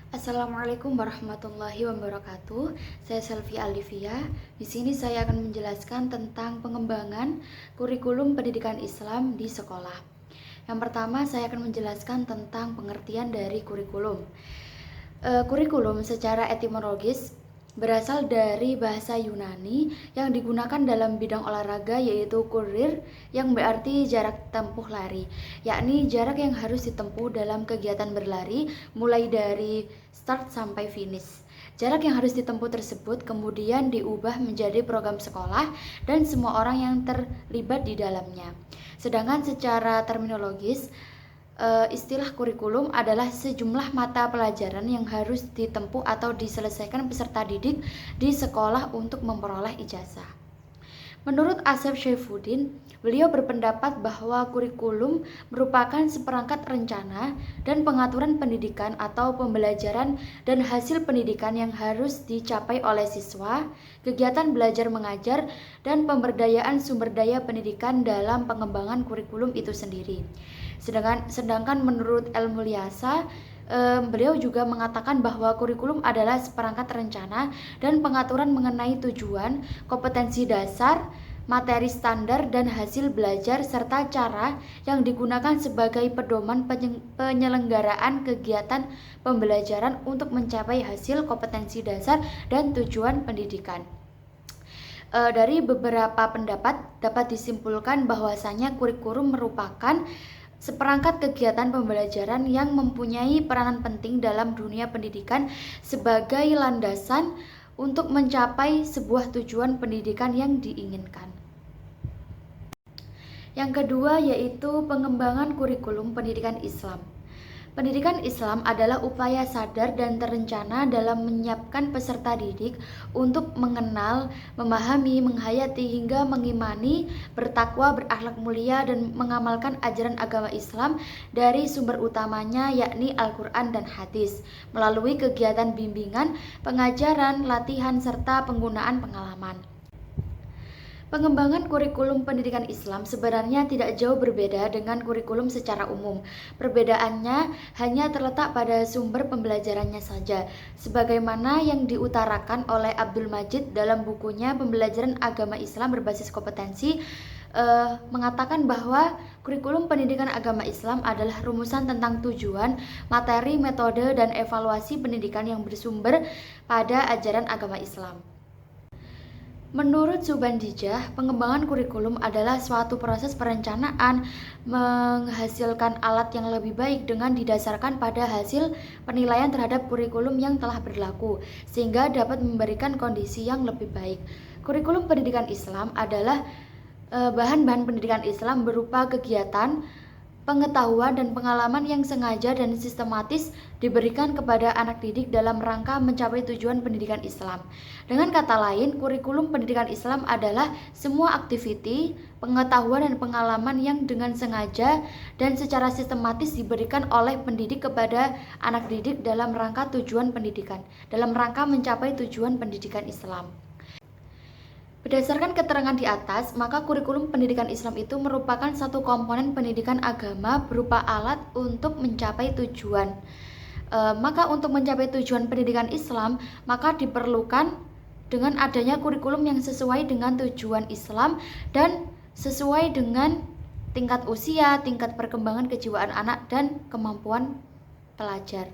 Assalamualaikum warahmatullahi wabarakatuh. Saya Selvi Alivia. Di sini saya akan menjelaskan tentang pengembangan kurikulum pendidikan Islam di sekolah. Yang pertama, saya akan menjelaskan tentang pengertian dari kurikulum. Kurikulum secara etimologis berasal dari bahasa Yunani yang digunakan dalam bidang olahraga, yaitu kurir, yang berarti jarak tempuh lari, yakni jarak yang harus ditempuh dalam kegiatan berlari mulai dari start sampai finish. Jarak yang harus ditempuh tersebut kemudian diubah menjadi program sekolah dan semua orang yang terlibat di dalamnya. Sedangkan secara terminologis, istilah kurikulum adalah sejumlah mata pelajaran yang harus ditempuh atau diselesaikan peserta didik di sekolah untuk memperoleh ijazah. Menurut Asep Saifuddin, beliau berpendapat bahwa kurikulum merupakan seperangkat rencana dan pengaturan pendidikan atau pembelajaran dan hasil pendidikan yang harus dicapai oleh siswa, kegiatan belajar mengajar, dan pemberdayaan sumber daya pendidikan dalam pengembangan kurikulum itu sendiri. Sedangkan menurut El-Mulyasa, beliau juga mengatakan bahwa kurikulum adalah seperangkat rencana dan pengaturan mengenai tujuan, kompetensi dasar, materi standar, dan hasil belajar serta cara yang digunakan sebagai pedoman penyelenggaraan kegiatan pembelajaran untuk mencapai hasil kompetensi dasar dan tujuan pendidikan. Dari beberapa pendapat dapat disimpulkan bahwasanya kurikulum merupakan seperangkat kegiatan pembelajaran yang mempunyai peranan penting dalam dunia pendidikan sebagai landasan untuk mencapai sebuah tujuan pendidikan yang diinginkan. Yang kedua yaitu pengembangan kurikulum pendidikan Islam. Pendidikan Islam adalah upaya sadar dan terencana dalam menyiapkan peserta didik untuk mengenal, memahami, menghayati hingga mengimani, bertakwa, berakhlak mulia, dan mengamalkan ajaran agama Islam dari sumber utamanya yakni Al-Quran dan Hadis melalui kegiatan bimbingan, pengajaran, latihan, serta penggunaan pengalaman. Pengembangan kurikulum pendidikan Islam sebenarnya tidak jauh berbeda dengan kurikulum secara umum. Perbedaannya hanya terletak pada sumber pembelajarannya saja, sebagaimana yang diutarakan oleh Abdul Majid dalam bukunya Pembelajaran Agama Islam Berbasis Kompetensi, mengatakan bahwa kurikulum pendidikan agama Islam adalah rumusan tentang tujuan, materi, metode, dan evaluasi pendidikan yang bersumber pada ajaran agama Islam. Menurut Subandijah, pengembangan kurikulum adalah suatu proses perencanaan menghasilkan alat yang lebih baik dengan didasarkan pada hasil penilaian terhadap kurikulum yang telah berlaku, sehingga dapat memberikan kondisi yang lebih baik. Kurikulum pendidikan Islam adalah bahan-bahan pendidikan Islam berupa kegiatan, pengetahuan, dan pengalaman yang sengaja dan sistematis diberikan kepada anak didik dalam rangka mencapai tujuan pendidikan Islam. Dengan kata lain, kurikulum pendidikan Islam adalah semua aktiviti, pengetahuan, dan pengalaman yang dengan sengaja dan secara sistematis diberikan oleh pendidik kepada anak didik dalam rangka tujuan pendidikan, dalam rangka mencapai tujuan pendidikan Islam. Berdasarkan keterangan di atas, maka kurikulum pendidikan Islam itu merupakan satu komponen pendidikan agama berupa alat untuk mencapai tujuan. Maka untuk mencapai tujuan pendidikan Islam, maka diperlukan dengan adanya kurikulum yang sesuai dengan tujuan Islam dan sesuai dengan tingkat usia, tingkat perkembangan kejiwaan anak, dan kemampuan pelajar.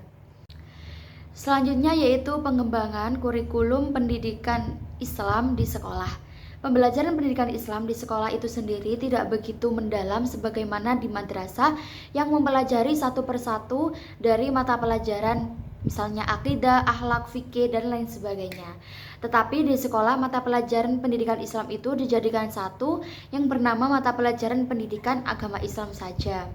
Selanjutnya yaitu pengembangan kurikulum pendidikan Islam di sekolah. Pembelajaran pendidikan Islam di sekolah itu sendiri tidak begitu mendalam sebagaimana di madrasah yang mempelajari satu persatu dari mata pelajaran, misalnya akidah, akhlak, fikih, dan lain sebagainya. Tetapi di sekolah mata pelajaran pendidikan Islam itu dijadikan satu yang bernama mata pelajaran pendidikan agama Islam saja.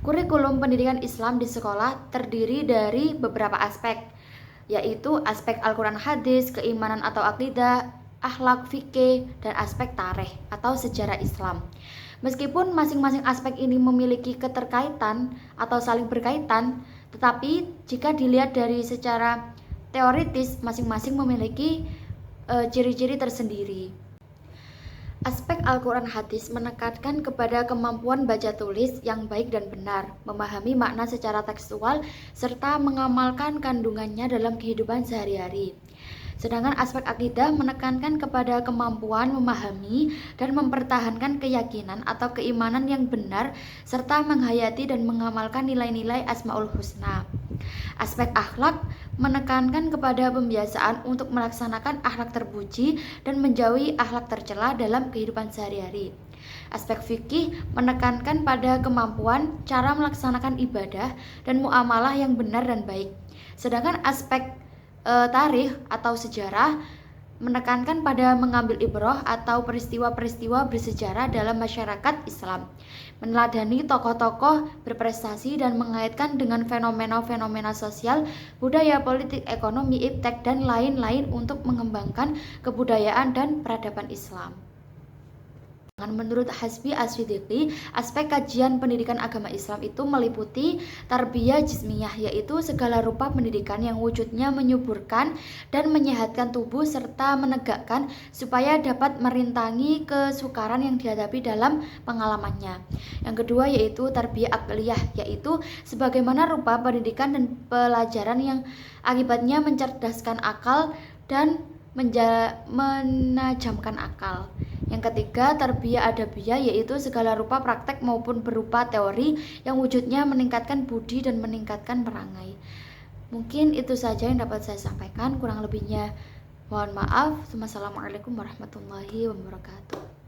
Kurikulum pendidikan Islam di sekolah terdiri dari beberapa aspek, yaitu aspek Al-Quran Hadis, keimanan atau akidah, akhlak, fikih, dan aspek tarikh atau sejarah Islam. Meskipun masing-masing aspek ini memiliki keterkaitan atau saling berkaitan, tetapi jika dilihat dari secara teoritis, masing-masing memiliki ciri-ciri tersendiri. Aspek Al-Quran hadis menekankan kepada kemampuan baca tulis yang baik dan benar, memahami makna secara tekstual, serta mengamalkan kandungannya dalam kehidupan sehari-hari. Sedangkan aspek akidah menekankan kepada kemampuan memahami dan mempertahankan keyakinan atau keimanan yang benar, serta menghayati dan mengamalkan nilai-nilai Asmaul Husna. Aspek akhlak menekankan kepada pembiasaan untuk melaksanakan akhlak terpuji dan menjauhi akhlak tercela dalam kehidupan sehari-hari. Aspek fikih menekankan pada kemampuan cara melaksanakan ibadah dan muamalah yang benar dan baik. Sedangkan aspek tarikh atau sejarah menekankan pada mengambil ibrah atau peristiwa-peristiwa bersejarah dalam masyarakat Islam, meneladani tokoh-tokoh berprestasi dan mengaitkan dengan fenomena-fenomena sosial, budaya, politik, ekonomi, iptek, dan lain-lain untuk mengembangkan kebudayaan dan peradaban Islam. Menurut Hasbi As-Siddiqi, aspek kajian pendidikan agama Islam itu meliputi tarbiyah jismiyah, yaitu segala rupa pendidikan yang wujudnya menyuburkan dan menyehatkan tubuh serta menegakkan supaya dapat merintangi kesukaran yang dihadapi dalam pengalamannya. Yang kedua yaitu tarbiyah akliyah, yaitu sebagaimana rupa pendidikan dan pelajaran yang akibatnya mencerdaskan akal dan menajamkan akal. Yang ketiga, tarbiyah adabiyah, yaitu segala rupa praktek maupun berupa teori yang wujudnya meningkatkan budi dan meningkatkan perangai. Mungkin itu saja yang dapat saya sampaikan, kurang lebihnya mohon maaf. Wassalamualaikum warahmatullahi wabarakatuh.